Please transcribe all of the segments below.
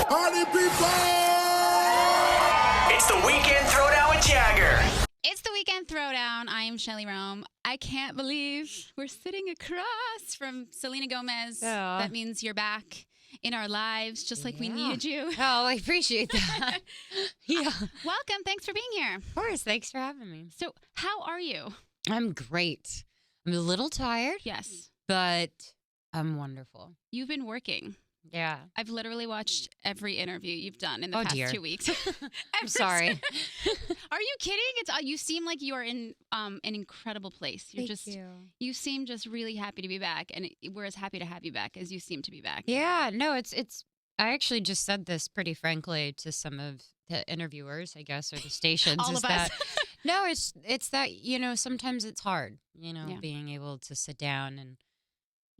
Party people! It's the Weekend Throwdown with Jagger. It's the Weekend Throwdown. I am Shelley Rome. I can't believe we're sitting across from Selena Gomez. Aw. That means you're back in our lives, just like we Yeah. needed you. Oh, I appreciate that. Yeah. Welcome. Thanks for being here. Of course. Thanks for having me. So, how are you? I'm great. I'm a little tired, Yes. but I'm wonderful. You've been working. Yeah. I've literally watched every interview you've done in the Oh, past dear. 2 weeks. I'm sorry. Are you kidding? You seem like you are in an incredible place. You seem just really happy to be back, and we're as happy to have you back as you seem to be back. Yeah. No, it's. I actually just said this pretty frankly to some of the interviewers, I guess, or the stations. All is of us. that, no, it's that, sometimes it's hard, Yeah. being able to sit down and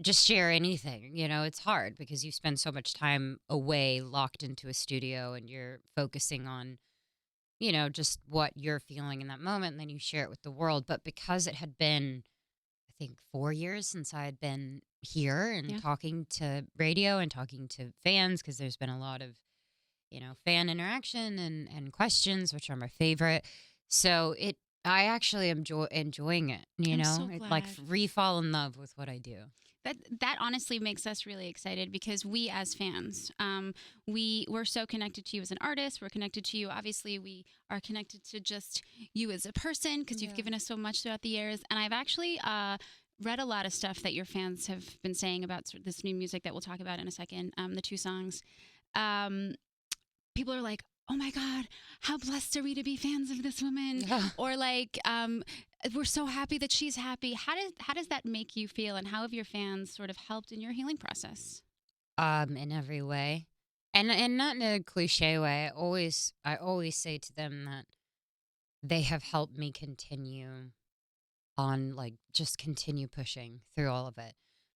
just share anything. It's hard because you spend so much time away, locked into a studio, and you're focusing on, just what you're feeling in that moment, and then you share it with the world. But because it had been, I think, 4 years since I had been here and Yeah. talking to radio and talking to fans, because there's been a lot of, fan interaction and questions, which are my favorite. So I actually am enjoying it, I'm so It, like glad. re-fall in love with what I do. That honestly makes us really excited because we as fans, we're so connected to you as an artist. We're connected to you. Obviously, we are connected to just you as a person because you've Yeah. given us so much throughout the years. And I've actually read a lot of stuff that your fans have been saying about sort of this new music that we'll talk about in a second, the 2 songs. People are like, oh my God, how blessed are we to be fans of this woman? Yeah. Or like, we're so happy that she's happy. How does that make you feel, and how have your fans sort of helped in your healing process? In every way, and not in a cliche way. I always say to them that they have helped me continue on, like, just continue pushing through all of it,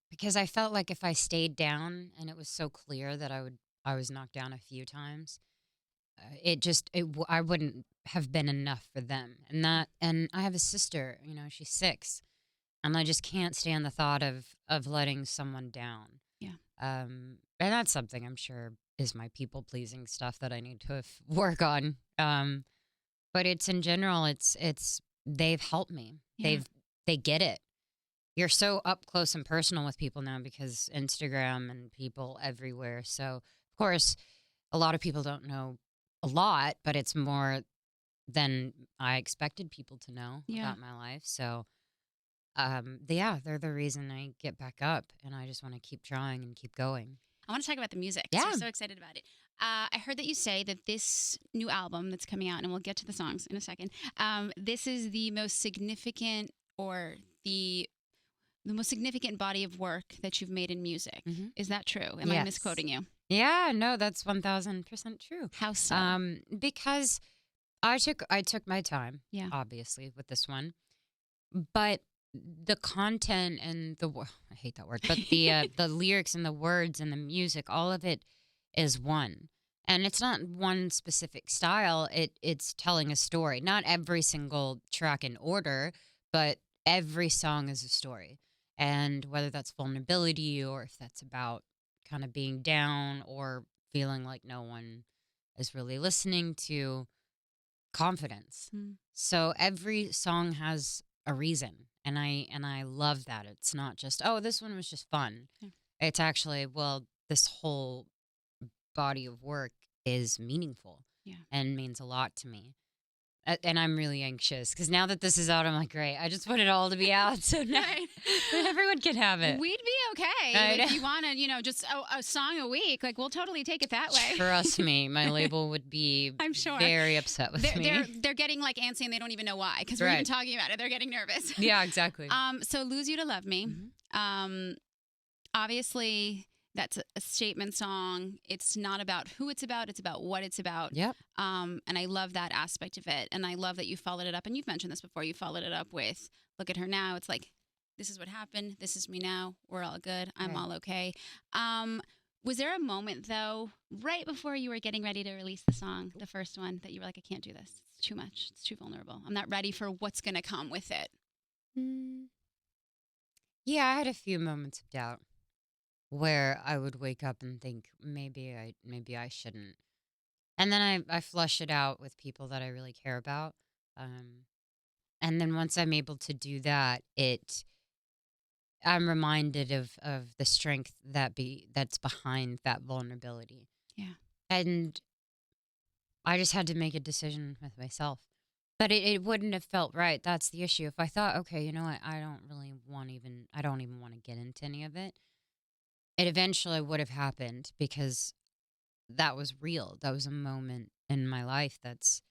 because I felt like if I stayed down, and it was so clear that I was knocked down a few times, I wouldn't have been enough for them. And I have a sister, she's 6, and I just can't stand the thought of letting someone down. Yeah. And that's something I'm sure is my people pleasing stuff that I need to work on. But it's in general, it's they've helped me. Yeah. They get it. You're so up close and personal with people now because Instagram and people everywhere. So of course, a lot of people don't know a lot, but it's more than I expected people to know Yeah. about my life. So, they're the reason I get back up, and I just want to keep trying and keep going. I want to talk about the music. Yeah. So I'm so excited about it. I heard that you say that this new album that's coming out, and we'll get to the songs in a second, this is the most significant, or the most significant body of work that you've made in music. Mhm. Is that true? Am I Yes. misquoting you? Yeah, no, that's 1000% true. How so? Because I took my time, Yeah. obviously, with this one, but the content and I hate that word, but the lyrics and the words and the music, all of it is one. And it's not one specific style. It's telling a story. Not every single track in order, but every song is a story. And whether that's vulnerability, or if that's about kind of being down, or feeling like no one is really listening, to confidence. Mm. So every song has a reason, and I love that. It's not just, oh, this one was just fun. Yeah. It's actually, well, this whole body of work is meaningful. Yeah. And means a lot to me. And I'm really anxious because now that this is out, I'm like, great. I just want it all to be out, so now Right. everyone can have it. We'd be okay I if know. you wanted, just a song a week. Like, we'll totally take it that way. Trust me, my label would be I'm sure. very upset with me. They're getting like antsy, and they don't even know why, because we're even Right. talking about it. They're getting nervous. Yeah, exactly. So Lose You to Love Me. Mhm. Obviously, that's a statement song. It's not about who it's about what it's about. Yep. And I love that aspect of it. And I love that you followed it up. And you've mentioned this before. You followed it up with Look at Her Now. It's like, this is what happened. This is me now. We're all good. I'm Right. all okay. Was there a moment, though, right before you were getting ready to release the song, the first one, that you were like, I can't do this. It's too much. It's too vulnerable. I'm not ready for what's going to come with it. Yeah, I had a few moments of doubt. where I would wake up and think maybe I shouldn't. And then I flush it out with people that I really care about. Um, and then once I'm able to do that, I'm reminded of the strength that's behind that vulnerability. Yeah. And I just had to make a decision with myself. But it wouldn't have felt right. That's the issue. If I thought, okay, you know what, I don't even want to get into any of it. It eventually would have happened because that was real. That was a moment in my life that's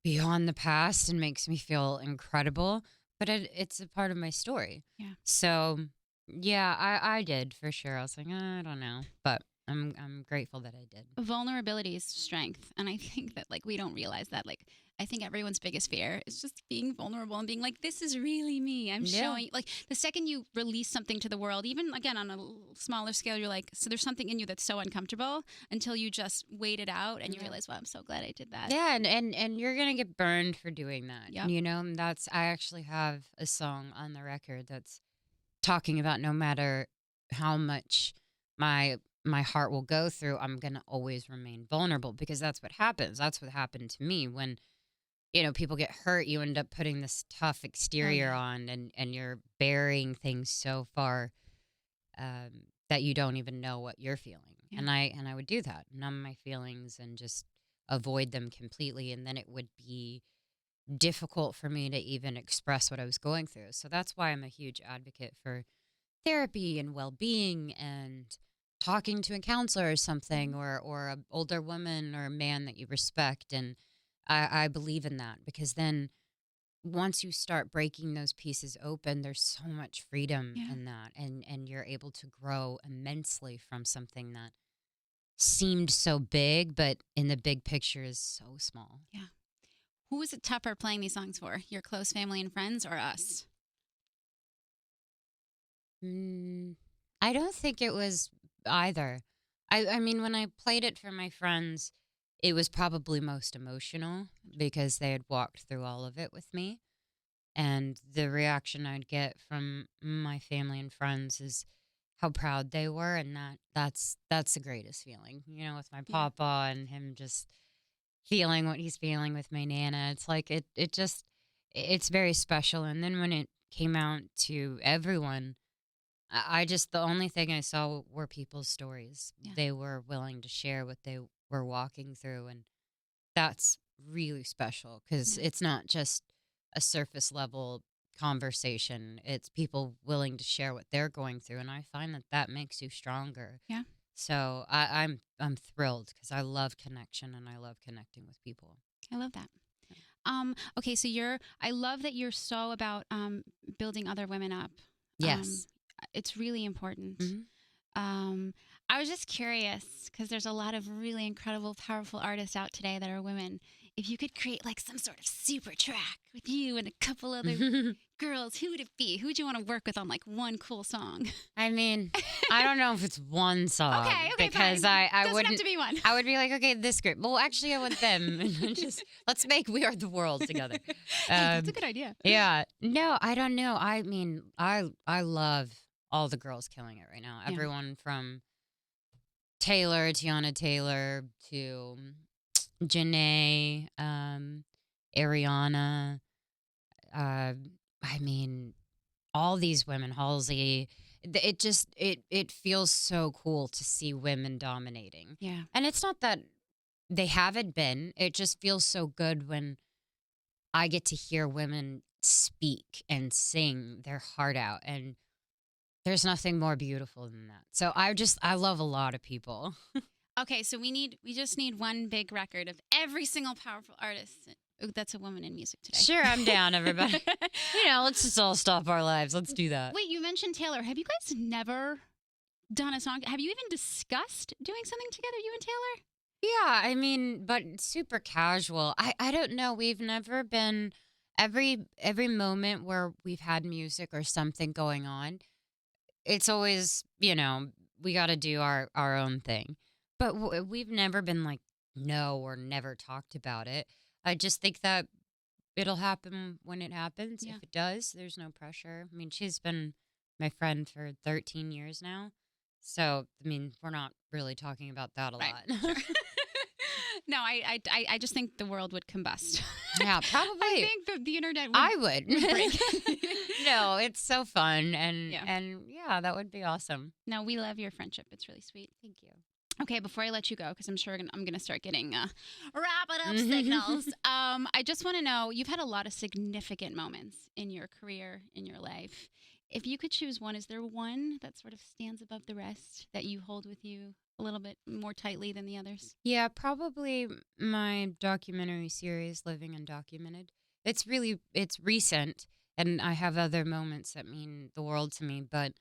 beyond the past and makes me feel incredible. But it's a part of my story. Yeah. So yeah, I did for sure. I was like, I don't know, but I'm grateful that I did. Vulnerability is strength, and I think that like we don't realize that. Like I think everyone's biggest fear is just being vulnerable and being like, this is really me. I'm Yeah. showing. Like the second you release something to the world, even again on a smaller scale, you're like, so there's something in you that's so uncomfortable until you just wait it out and you Yeah. realize, wow, I'm so glad I did that. Yeah, and you're gonna get burned for doing that. Yep. You know, and I actually have a song on the record that's talking about no matter how much my heart will go through, I'm gonna always remain vulnerable because that's what happens. That's what happened to me when people get hurt. You end up putting this tough exterior yeah. on, and you're burying things so far that you don't even know what you're feeling. Yeah. And I would do that, numb my feelings and just avoid them completely, and then it would be difficult for me to even express what I was going through. So that's why I'm a huge advocate for therapy and well-being and talking to a counselor or something, or an older woman or a man that you respect. And I believe in that because then once you start breaking those pieces open, there's so much freedom Yeah. in that, and you're able to grow immensely from something that seemed so big, but in the big picture is so small. Yeah. Who is it tougher playing these songs for? Your close family and friends or us? I don't think it was either. I mean, when I played it for my friends, it was probably most emotional because they had walked through all of it with me. And the reaction I'd get from my family and friends is how proud they were, and that's the greatest feeling. With my Yeah. papa and him just feeling what he's feeling with my nana. It's like it's very special. And then when it came out to everyone, I just the only thing I saw were people's stories. Yeah. They were willing to share what they were walking through, and that's really special because Yeah. it's not just a surface level conversation. It's people willing to share what they're going through, and I find that makes you stronger. Yeah. So I'm thrilled because I love connection and I love connecting with people. I love that. Okay, so I love that you're so about building other women up. Yes. It's really important. Mhm. I was just curious because there's a lot of really incredible, powerful artists out today that are women. If you could create like some sort of super track with you and a couple other girls, who would it be? Who would you want to work with on like one cool song? I mean, I don't know if it's one song Okay, because fine. I Doesn't wouldn't. have to be one. I would be like, okay, this group. Well, actually, I want them. And just let's make We Are the World together. That's a good idea. Yeah. No, I don't know. I mean, I love all the girls killing it right now. Yeah. Everyone from Tiana Taylor to Janae, Ariana. I mean, all these women, Halsey. It feels so cool to see women dominating. Yeah. And it's not that they haven't been. It just feels so good when I get to hear women speak and sing their heart out, and there's nothing more beautiful than that. So I love a lot of people. Okay, so we just need one big record of every single powerful artist that's a woman in music today. Sure, I'm down, everybody. Let's just all stop our lives. Let's do that. Wait, you mentioned Taylor. Have you guys never done a song? Have you even discussed doing something together, you and Taylor? Yeah, I mean, but super casual. I don't know. We've never been every moment where we've had music or something going on. It's always, we got to do our own thing. But we've never been like no or never talked about it. I just think that it'll happen when it happens. Yeah. If it does, there's no pressure. I mean, she's been my friend for 13 years now. So, I mean, we're not really talking about that a Right. lot. Sure. No, I just think the world would combust. Yeah, probably. I think the internet would. I would. would break. No, it's so fun, Yeah. and yeah, that would be awesome. No, we love your friendship. It's really sweet. Thank you. Okay, before I let you go, because I'm sure I'm going to start getting wrap it up signals. I just want to know, you've had a lot of significant moments in your career, in your life. If you could choose one, is there one that sort of stands above the rest that you hold with you a little bit more tightly than the others? Yeah, probably my documentary series, Living Undocumented. It's recent, and I have other moments that mean the world to me, but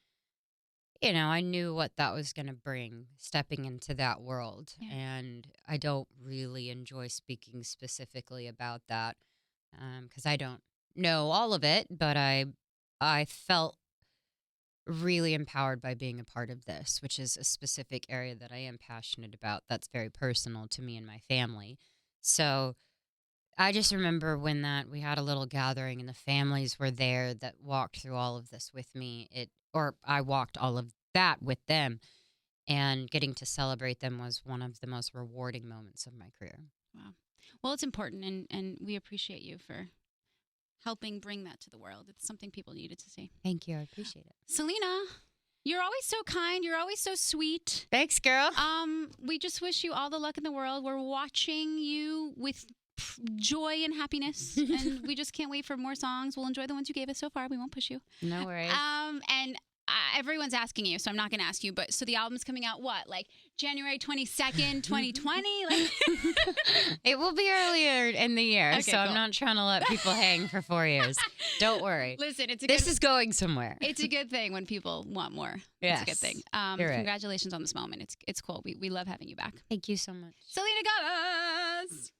I knew what that was going to bring stepping into that world. Yeah. And I don't really enjoy speaking specifically about that because I don't know all of it, but I felt really empowered by being a part of this, which is a specific area that I am passionate about that's very personal to me and my family. So I just remember when that we had a little gathering and the families were there that walked through all of this with me. Or I walked all of that with them, and getting to celebrate them was one of the most rewarding moments of my career. Wow. Well, it's important, and we appreciate you for helping bring that to the world. It's something people needed to see. Thank you. I appreciate it. Selena, you're always so kind. You're always so sweet. Thanks, girl. We just wish you all the luck in the world. We're watching you with joy and happiness, and we just can't wait for more songs. We'll enjoy the ones you gave us so far. We won't push you. No worries. And everyone's asking you, so I'm not going to ask you. But so the album's coming out what, like January 22nd, 2020? Like it will be earlier in the year, Okay, so cool. I'm not trying to let people hang for 4 years. Don't worry. Listen, This is going somewhere. It's a good thing when people want more. Yes, It's a good thing. you're right. Congratulations on this moment. It's cool. We love having you back. Thank you so much. Selena Gomez.